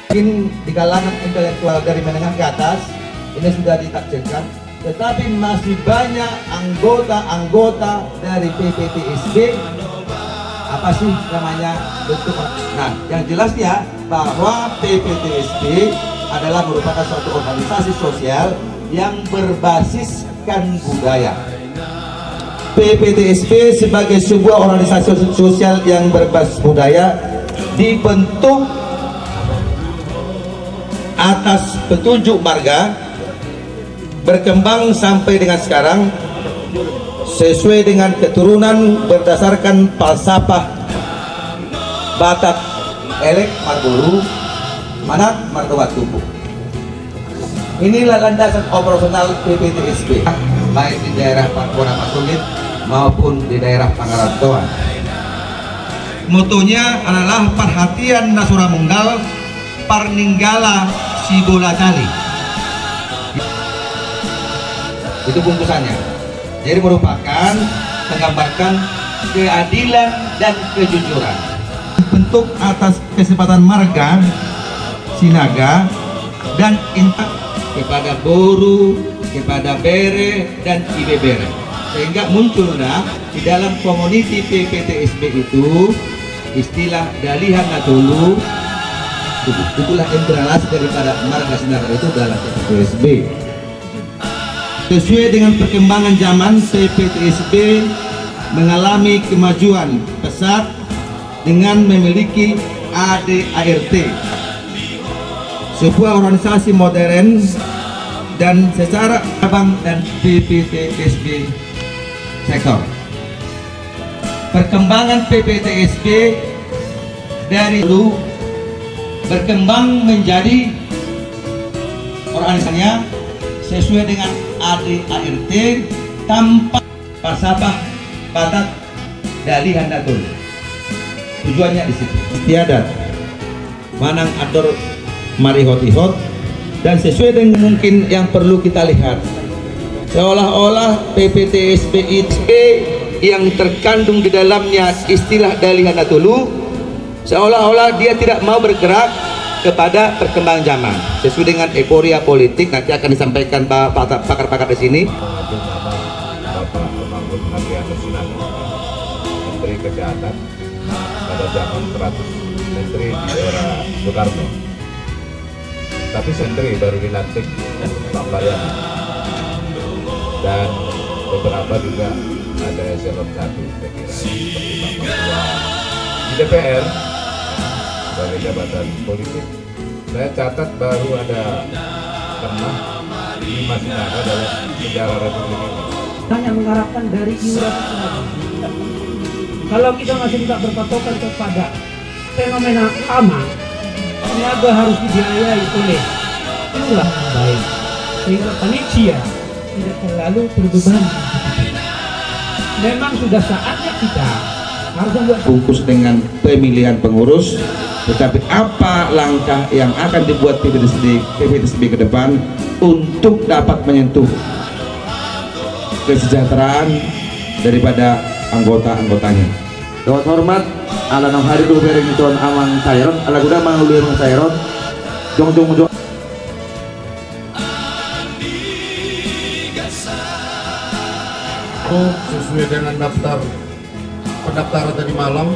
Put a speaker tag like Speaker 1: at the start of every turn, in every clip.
Speaker 1: Mungkin di kalangan intelektual dari menengah ke atas ini sudah ditakdirkan, tetapi masih banyak anggota-anggota dari PPTSB apa sih namanya bentuk. Nah, yang jelasnya bahwa PPTSB adalah merupakan suatu organisasi sosial yang berbasiskan budaya. PPTSB sebagai sebuah organisasi sosial yang berbasis budaya dibentuk atas petunjuk Marga, berkembang sampai dengan sekarang sesuai dengan keturunan berdasarkan falsafah Batak Elek Margolu Manat Martabat Tubuh. Inilah landasan operasional PPTSB baik di daerah Pakuan Masulit maupun di daerah Pangaratoan. Motonya adalah perhatian Nasura Munggal Parninggala si bola tali. Itu bungkusannya. Jadi merupakan menggambarkan keadilan dan kejujuran. Bentuk atas kesempatan Marga, Sinaga, dan Intak kepada Boru, kepada Bere, dan Ibe Bere. Sehingga muncullah di dalam komuniti PPTSB itu istilah Dalihan Natulu. Itulah implementasi daripada Marga Sinaga itu dalam PPTSB. Sesuai dengan perkembangan zaman, PPTSB mengalami kemajuan pesat dengan memiliki ADART, sebuah organisasi modern dan secara cabang dan PPTSB sektor. Perkembangan PPTSB dari dulu berkembang menjadi organisasinya sesuai dengan ADART tanpa falsafah Batak Dalihan Natul. Tujuannya di situ. Istiadat Manang Ador Marihot-ihot, dan sesuai dengan mungkin yang perlu kita lihat, seolah-olah PPTSB yang terkandung di dalamnya istilah Dalihan Natulu, seolah-olah dia tidak mau bergerak kepada perkembangan zaman sesuai dengan euforia politik. Nanti akan disampaikan pakar-pakar di sini.
Speaker 2: Menteri Kesehatan pada zaman 100 menteri di era Soekarno, tapi menteri baru dilantik Pak Baryana, dan beberapa juga ada eselon 1 saya kira seperti Pak Ketua di DPR sebagai jabatan politik. Saya catat baru ada pernah 5 Sinaga dalam sejarah Republik ini.
Speaker 3: Hanya mengharapkan dari iuran. Kalau kita masih tidak berpatokan kepada fenomena lama, Sinaga harus dibiayai oleh iuran baik, sehingga panitia tidak terlalu berbeban. Memang sudah saatnya kita harus membuat
Speaker 1: Fokus dengan pemilihan pengurus, tetapi apa langkah yang akan dibuat PPTSB ke depan untuk dapat menyentuh kesejahteraan daripada anggota-anggotanya. Dengan hormat ala nang hari dulu bereng itu amang cairon, ala kuda mang luar cairon, jong.
Speaker 4: Sesuai dengan daftar pendaftaran tadi malam,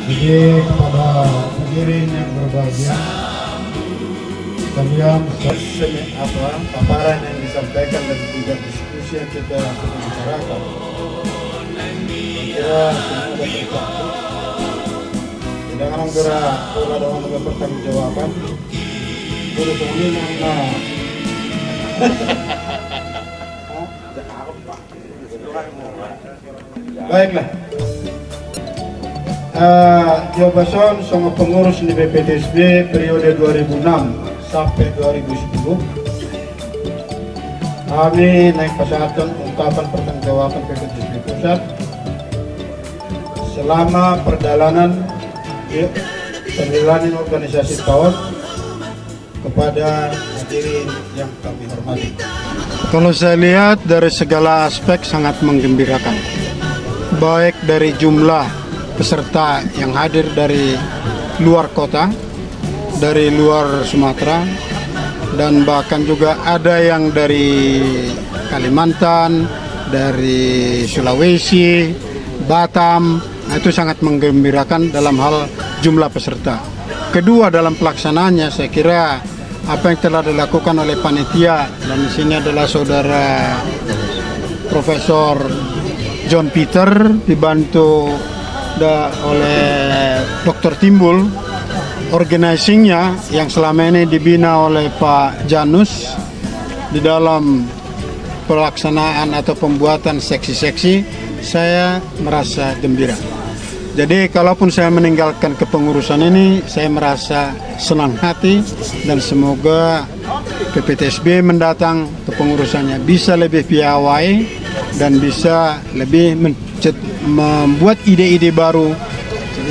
Speaker 4: jadi kepada hadirin yang berbahagia, kalian paparan yang disampaikan dan juga diskusi yang kita sudah bicarakan, kira semua sudah tercakup. Tidak akan kira kalau ada orang yang bertanggung-jawaban, boleh kemudian yang baiklah. Jabatan sama pengurus di PPTSB periode 2006 sampai 2010, kami naik pasatan ungkapan pertanggungjawaban PPTSB pusat selama perjalanan organisasi tahun kepada hadirin yang kami hormati. Kalau saya lihat dari segala aspek sangat menggembirakan, baik dari jumlah peserta yang hadir dari luar kota, dari luar Sumatera, dan bahkan juga ada yang dari Kalimantan, dari Sulawesi, Batam. Nah, itu sangat menggembirakan dalam hal jumlah peserta. Kedua, dalam pelaksanaannya saya kira apa yang telah dilakukan oleh panitia, dan di sini adalah saudara Profesor John Peter dibantu oleh Dr. Timbul, organizingnya yang selama ini dibina oleh Pak Janus di dalam pelaksanaan atau pembuatan seksi-seksi, saya merasa gembira. Jadi kalaupun saya meninggalkan kepengurusan ini, saya merasa senang hati, dan semoga PPTSB mendatang kepengurusannya bisa lebih piawai dan bisa lebih membuat ide-ide baru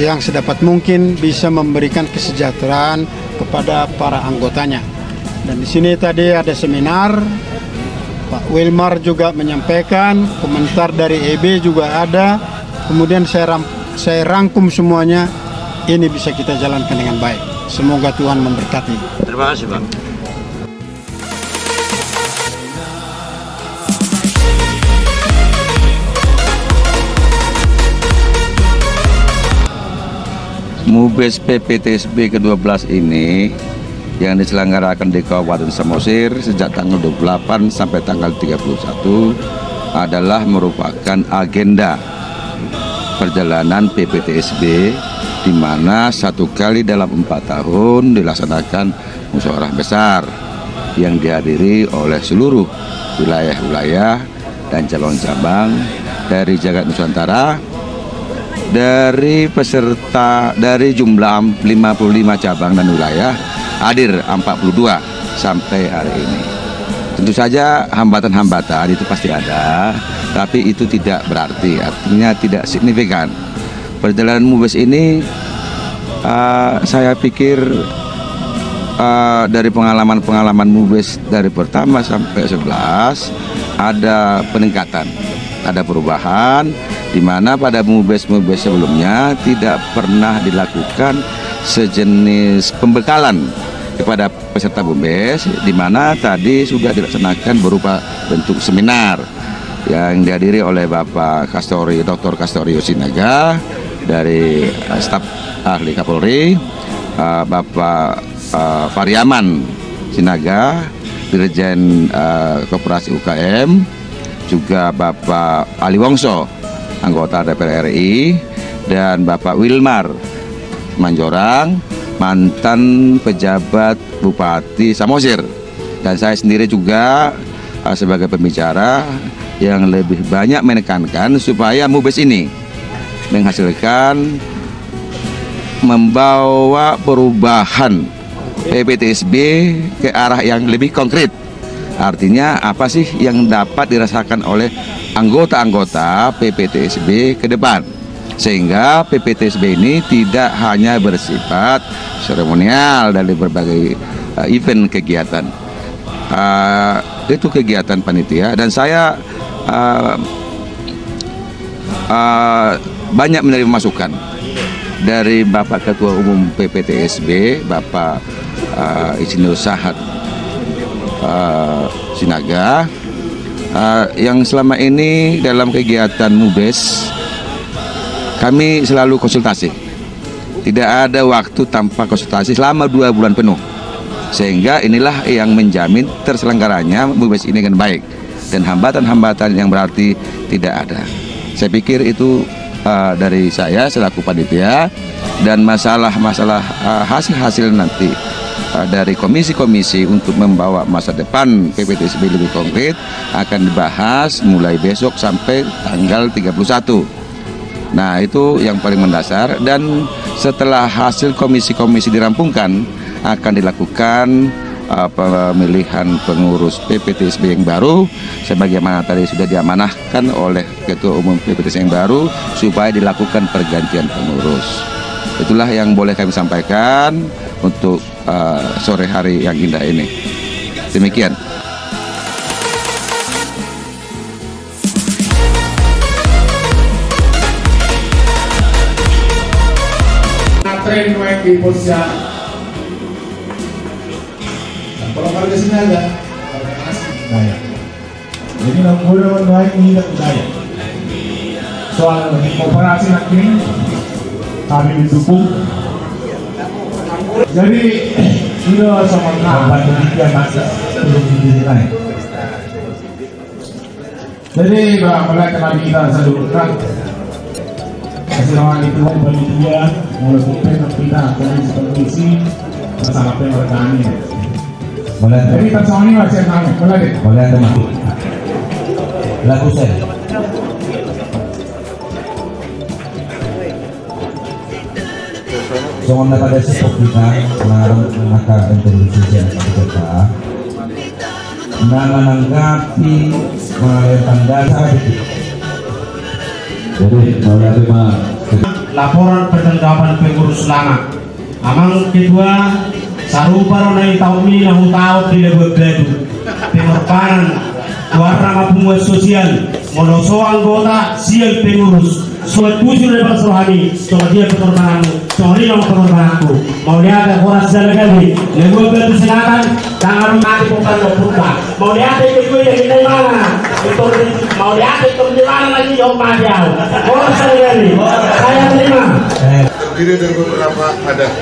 Speaker 4: yang sedapat mungkin bisa memberikan kesejahteraan kepada para anggotanya. Dan di sini tadi ada seminar, Pak Wilmar juga menyampaikan, komentar dari EB juga ada. Kemudian saya rangkum semuanya, ini bisa kita jalankan dengan baik. Semoga Tuhan memberkati.
Speaker 1: Terima kasih, Bang. MUBES PPTSB ke-12 ini yang diselenggarakan di Kabupaten Samosir sejak tanggal 28 sampai tanggal 31 adalah merupakan agenda perjalanan PPTSB, di mana satu kali dalam 4 tahun dilaksanakan musyawarah besar yang dihadiri oleh seluruh wilayah-wilayah dan cabang-cabang dari jagat Nusantara. Dari peserta dari jumlah 55 cabang dan wilayah hadir 42 sampai hari ini. Tentu saja hambatan-hambatan itu pasti ada, tapi itu tidak berarti, artinya tidak signifikan. Perjalanan MUBES ini saya pikir dari pengalaman-pengalaman MUBES dari pertama sampai 11 ada peningkatan, ada perubahan, di mana pada MUBES sebelumnya tidak pernah dilakukan sejenis pembekalan kepada peserta MUBES, di mana tadi sudah dilaksanakan berupa bentuk seminar yang dihadiri oleh Bapak Dr. Kastorio Sinaga dari staf ahli Kapolri, Bapak Variaman Sinaga, Dirjen Koperasi UKM, juga Bapak Ali Wongso, anggota DPR RI, dan Bapak Wilmar Manjorang, mantan pejabat Bupati Samosir, dan saya sendiri juga sebagai pembicara yang lebih banyak menekankan supaya MUBES ini menghasilkan, membawa perubahan PPTSB ke arah yang lebih konkret. Artinya apa sih yang dapat dirasakan oleh anggota-anggota PPTSB ke depan, sehingga PPTSB ini tidak hanya bersifat seremonial dari berbagai event kegiatan. Itu kegiatan panitia, dan saya banyak menerima masukan dari Bapak Ketua Umum PPTSB, Bapak Insinyur Sahat Sinaga, yang selama ini dalam kegiatan MUBES kami selalu konsultasi. Tidak ada waktu tanpa konsultasi selama 2 bulan penuh, sehingga inilah yang menjamin terselenggaranya MUBES ini dengan baik, dan hambatan-hambatan yang berarti tidak ada. Saya pikir itu dari saya selaku panitia, dan masalah-masalah hasil-hasil nanti dari komisi-komisi untuk membawa masa depan PPTSB lebih konkret akan dibahas mulai besok sampai tanggal 31. Nah, itu yang paling mendasar, dan setelah hasil komisi-komisi dirampungkan akan dilakukan pemilihan pengurus PPTSB yang baru, sebagaimana tadi sudah diamanahkan oleh Ketua Umum PPTSB yang baru supaya dilakukan pergantian pengurus. Itulah yang boleh kami sampaikan untuk sore hari yang indah ini. Demikian.
Speaker 5: tren naik di Pontianak. Nah, kalau warga sini ada warga asli budaya. Jadi mudah baik mengingat budaya. Soal kooperasi ini kami didukung. Jadi sudah sama demikian masa belum dinilai. Jadi mulai kembali kita salurkan keseruan itu bagi dia mulai kita komisi bersama pemerintah ini. Jadi tersangka ini masih kami mulai deh.
Speaker 1: Boleh teman. Lagu saya. Soalnya pada sepok kita melarang mengakar introduksi yang kita menanggapi mengalirkan dasar itu. Jadi menerima
Speaker 3: laporan pertanggapan pengurus lama amang kedua sarupa nai tahun ini nahu tahu di lebuh gledu pengorbanan warna mapungan sosial monoso anggota sial pengurus suat tujuh lepas rohani soal dia pengorbananmu soal ini pengorbananku mau lihat horas jalan kali lebuh gledu silakan jangan mati bukan lopuka mau lihat itu yang di mana itu mau lihat itu di mana lagi yang mahal horas jalan kali saya terima
Speaker 6: terdiri dari beberapa adat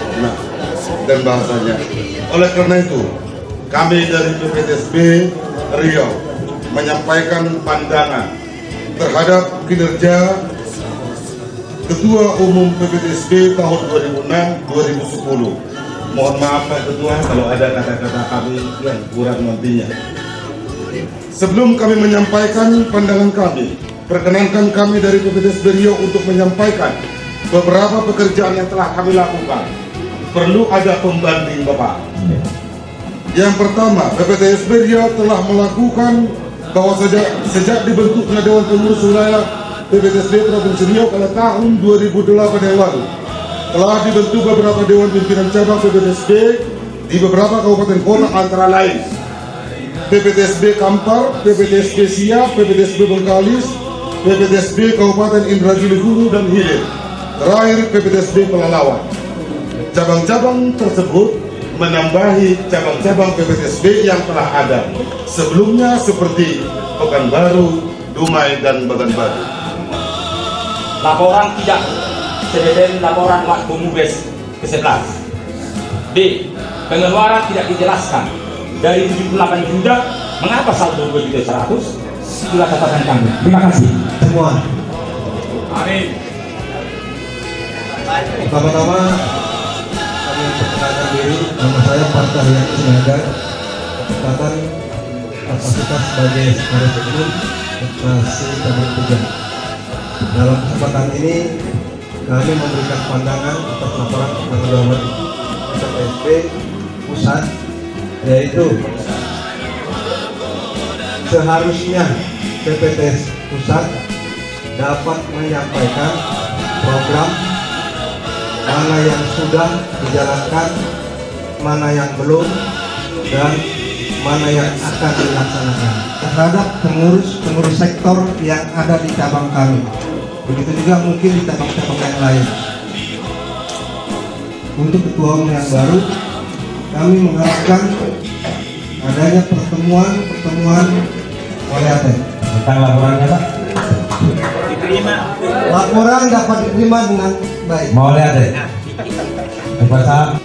Speaker 6: dan bahasanya. Oleh karena itu, kami dari PPTSB Riau menyampaikan pandangan terhadap kinerja Ketua Umum PPTSB tahun 2006-2010. Mohon maaf Pak Ketua kalau ada kata-kata kami yang kurang nantinya. Sebelum kami menyampaikan pandangan kami, perkenankan kami dari PPTSB Riau untuk menyampaikan beberapa pekerjaan yang telah kami lakukan. Perlu ada pembanding Bapak. Yang pertama, PPTSB Riau telah melakukan bahwa sejak dibentuknya Dewan Pengurus Wilayah PPTSB Provinsi Riau pada tahun 2008 yang lalu telah dibentuk beberapa Dewan Pimpinan Cabang PPTSB di beberapa kabupaten kota antara lain PPTSB Kampar, PPTSB Siak, PPTSB Bengkalis, PPTSB Kabupaten Indragiri Hulu dan Hilir, terakhir PPTSB Pelalawan. Cabang-cabang tersebut menambahi cabang-cabang PPTSB yang telah ada sebelumnya seperti Pekanbaru, Dumai, dan Baganbaru.
Speaker 7: Laporan tidak sebeden laporan Wak Bumubes ke-11. B. Pengeluaran tidak dijelaskan. Dari 78 juta, mengapa saldo 2.100.000? Itulah catatan kami. Terima kasih semua.
Speaker 5: Amin.
Speaker 1: Pertama-tama kami perkenalkan diri, nama saya Parta Rian Sinaga, catatan kapasitas sebagai sekretaris umum Operasi Cabang Tugas. Dalam kesempatan ini kami memberikan pandangan atas laporan pertanggungjawaban PPTSB pusat, yaitu seharusnya PPTS pusat dapat menyampaikan program mana yang sudah dijalankan, mana yang belum, dan mana yang akan dilaksanakan terhadap pengurus sektor yang ada di cabang kami. Begitu juga mungkin di cabang-cabang yang lain. Untuk ketua umum yang baru, kami mengharapkan adanya pertemuan oleh ATE. Tentang laporannya Pak?
Speaker 4: Laporan dapat diterima dengan baik.
Speaker 1: Mau lihat deh. Pasal.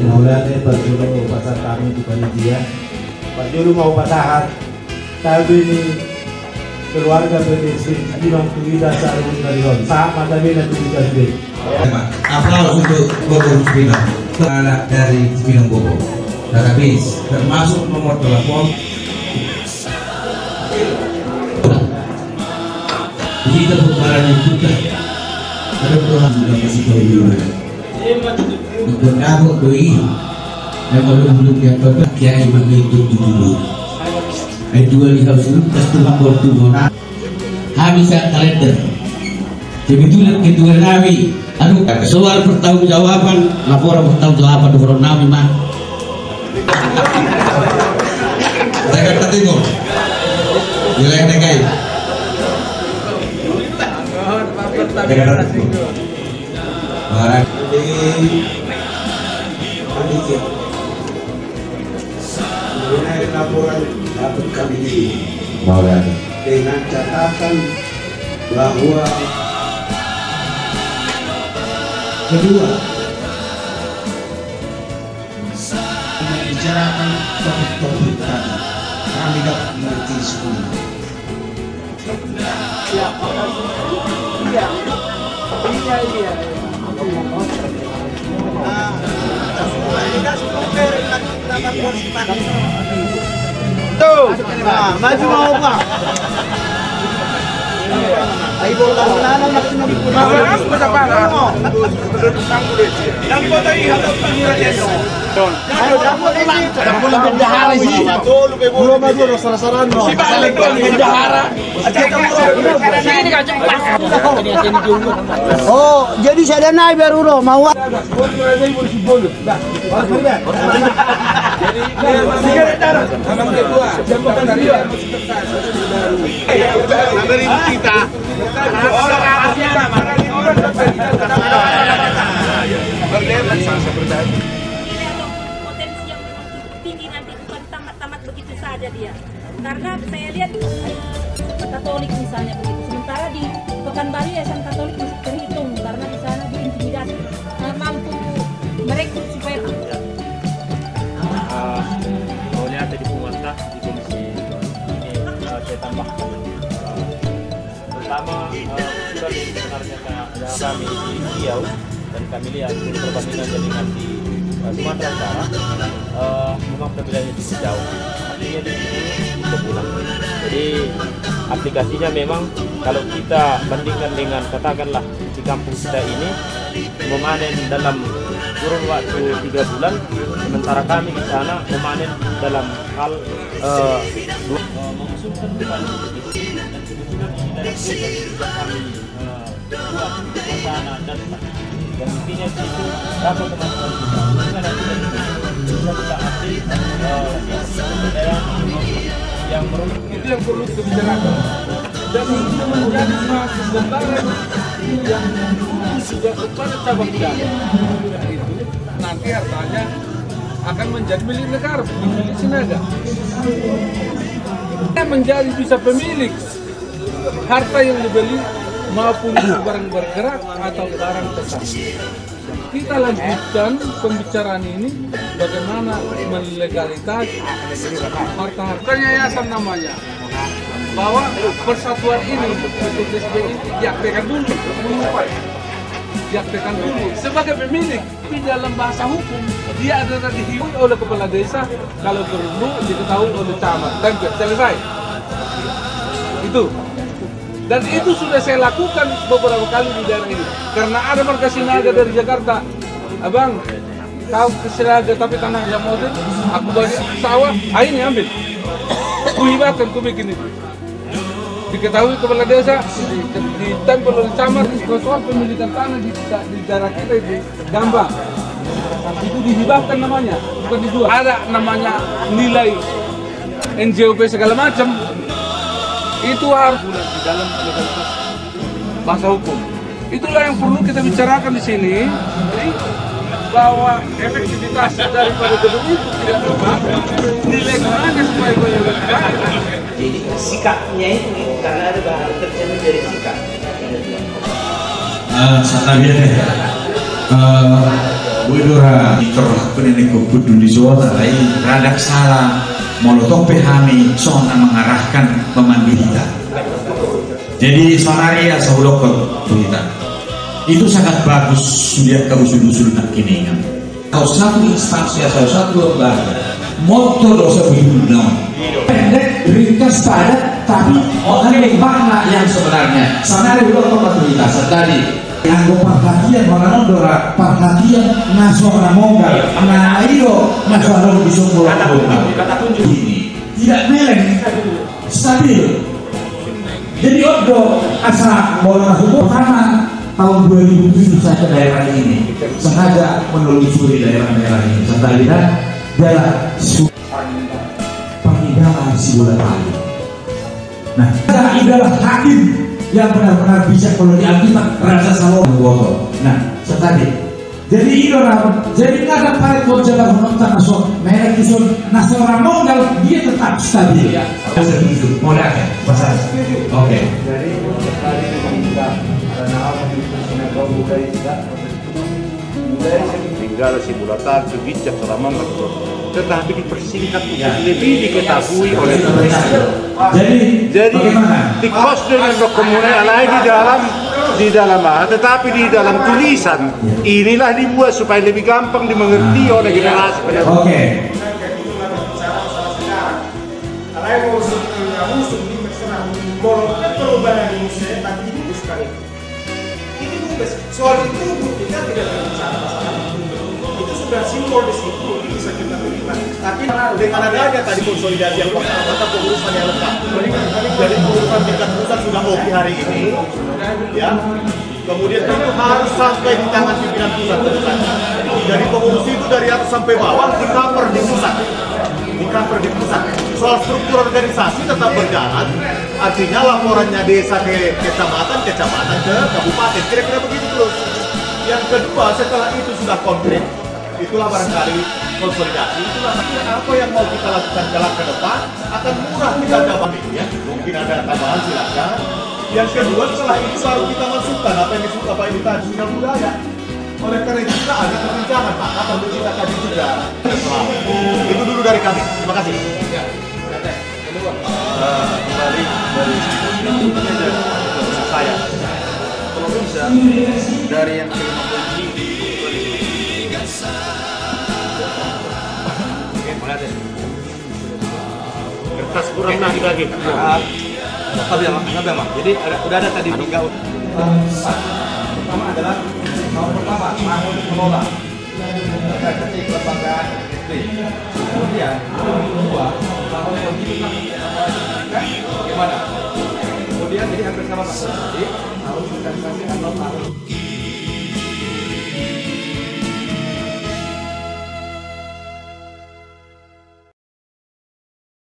Speaker 3: Mau lihat deh Pak Juru pasal kami di panitia. Pak Juru mau patahan. Tapi ini keluarga PPTSB Cibinong Tuwida Sarung dari Ron. Sama tapi nanti PPTSB.
Speaker 1: Aplaus untuk Bogor Cibinong, anak dari Cibinong Bogor. Database termasuk nomor telepon. Kita perkara juga ada Tuhan sudah kasih tahu juga. Ikut aku doi, yang belum yang berbeda kiai begitu dulu. Dua lihat sini Tuhan bertuhan. Habis kalender. Kebetulan kedua nabi. Aduh, soal pertanggungjawaban, laporan pertanggungjawaban dari nabi mah. Saya kata tengok. Wilayah DKI.
Speaker 8: Mengenai laporan dapat kami ini dengan catatan bahwa kedua membicarakan topik-topik tadi kami dapat mengerti semua.
Speaker 9: Tuh, maju mau Pak. Ayo bola maksimal. Yang foto ini harus pengiran Dapat bendahara sih. Belum maju sasaran no. Si balik bendahara. Sini kau cepat. Oh, jadi saya naik baru no mau. Dari kita.
Speaker 10: Potensi yang tinggi nanti bukan tamat-tamat begitu saja dia. Karena saya lihat Katolik misalnya begitu. Sementara di Pekanbaru yayasan Katolik masih terhitung karena di sana diintimidasi, mampu merekrut supaya
Speaker 11: maunya ada di pemerintah di komisi ini saya tambahkan pertama sudah sebenarnya kami di Riau dan kami lihat perbandingan jaringan di Sumatera Utara memang perbedaannya cukup jauh, artinya di sini sebulan. Jadi aplikasinya memang kalau kita bandingkan dengan katakanlah di kampung kita ini memanen dalam kurun waktu 3 bulan, sementara kami di sana memanen dalam hal mengusulkan bukan dan kebetulan ini dari kami buat rencana dan intinya itu berapa kemampuan kita nanti bisa kita ambil pemberdayaan yang menurut
Speaker 12: itu yang perlu dibicarakan dan itu menjadi mahasiswa lembaga yang sudah kepada cabang dana itu nanti hartanya akan menjadi milik negara, milik Sinaga. Kita menjadi bisa pemilik harta yang dibeli maupun barang bergerak atau barang tetap. Kita lanjutkan pembicaraan ini bagaimana melegalitas harta-harta yayasan namanya, bahwa persatuan ini PTSBI diaktifkan dulu, diaktifkan dulu sebagai pemilik. Di dalam bahasa hukum dia adalah dihimpun oleh kepala desa, kalau perlu diketahui oleh camat, dan selesai. Itu. Dan itu sudah saya lakukan beberapa kali di daerah ini. Karena ada marga Sinaga dari Jakarta. Abang, kau ke Sinaga tapi tanahnya modern, aku bagi sawah, ini ambil. Kuhibahkan, ku bikin itu. Diketahui kepala desa, ditempel oleh camat, soal pemilikan tanah di daerah kita itu gampang. Itu dihibahkan namanya, bukan dijual. Ada namanya nilai NJOP segala macam. Itu harus di dalam legalitas bahasa hukum. Itulah yang perlu kita bicarakan di sini. Jadi bahwa efektivitas daripada gedung itu tidak berubah, nilai gunanya supaya banyak.
Speaker 13: Jadi sikapnya itu karena ada bahan tercermin dari sikap.
Speaker 14: Satabia Widura dikerahkan ini ke peduli zona lain radak salah molotok pahami sona mengarahkan pemandu kita. Jadi sonaria saudok kita itu sangat bagus sudah ke usul-usul nak kini kan. Kalau satu instansi atau satu lembaga motor dosa begitu pendek ringkas padat tapi mengenai makna yang sebenarnya. Sonaria udah kapasitas tadi. Anggo perhatian orang dora perhatian nasional monggal nah iyo nasional bisa ini tidak meleng stabil. Jadi odo asal bola hukum pertama tahun 2007 saya ke daerah ini sengaja menelusuri daerah-daerah ini serta lihat adalah pengidaan si bola tali. Nah, adalah hakim
Speaker 15: yang benar-benar bisa kalau diambil rasa sama botol. Nah, setadi. Jadi ini orang, jadi nggak dapat kerja menonton masuk merek itu nasional modal dia tetap stabil. Ya, saya setuju. Boleh ya, pasal. Oke.
Speaker 16: Jadi sekali kita karena apa itu sinagog budaya tidak
Speaker 2: tinggal si bulatan sebijak selama betul, tetapi dipersingkat lebih diketahui oleh manusia. Jadi tikos dengan dokumen di dalam tetapi di dalam tulisan inilah dibuat supaya lebih gampang dimengerti oleh generasi penerus.
Speaker 15: Oke.
Speaker 9: Perubahan di Indonesia tapi ini bukan itu. Ini bukan soal itu kita tidak berbicara masalah itu sudah simbol di situ bisa kita terima. Tapi dengan adanya tadi konsolidasi yang lengkap, maka pengurusan yang lengkap. Jadi pengurusan tingkat pusat sudah oke hari ini, ya. Kemudian tentu harus sampai di tangan pimpinan pusat. Jadi pengurus itu dari atas sampai bawah di cover di pusat. Soal struktur organisasi tetap berjalan, artinya laporannya desa ke kecamatan ke kabupaten, kira-kira begitu terus. Yang kedua, setelah itu sudah konkret, itulah barangkali konsolidasi, itulah apa yang mau kita lakukan kelak ke depan akan murah kita dapat ya. Mungkin ada tambahan silakan. Yang kedua, setelah itu baru kita masukkan apa yang disebut apa ini tadi sinyal budaya. Oleh karena itu kita ada perbincangan, maka perlu kita tadi juga. Itu dulu dari kami. Terima kasih.
Speaker 11: Kembali dari saya, kalau bisa dari yang kelima kunci. Oke, mulai deh.
Speaker 2: Kertas kurang lagi.
Speaker 11: Sabar, jadi udah ada tadi 3. Pertama adalah mahal mengelola ketik lembagaan kemudian kedua bahwa kita bagaimana kemudian jadi hampir sama Pak. Jadi harus organisasi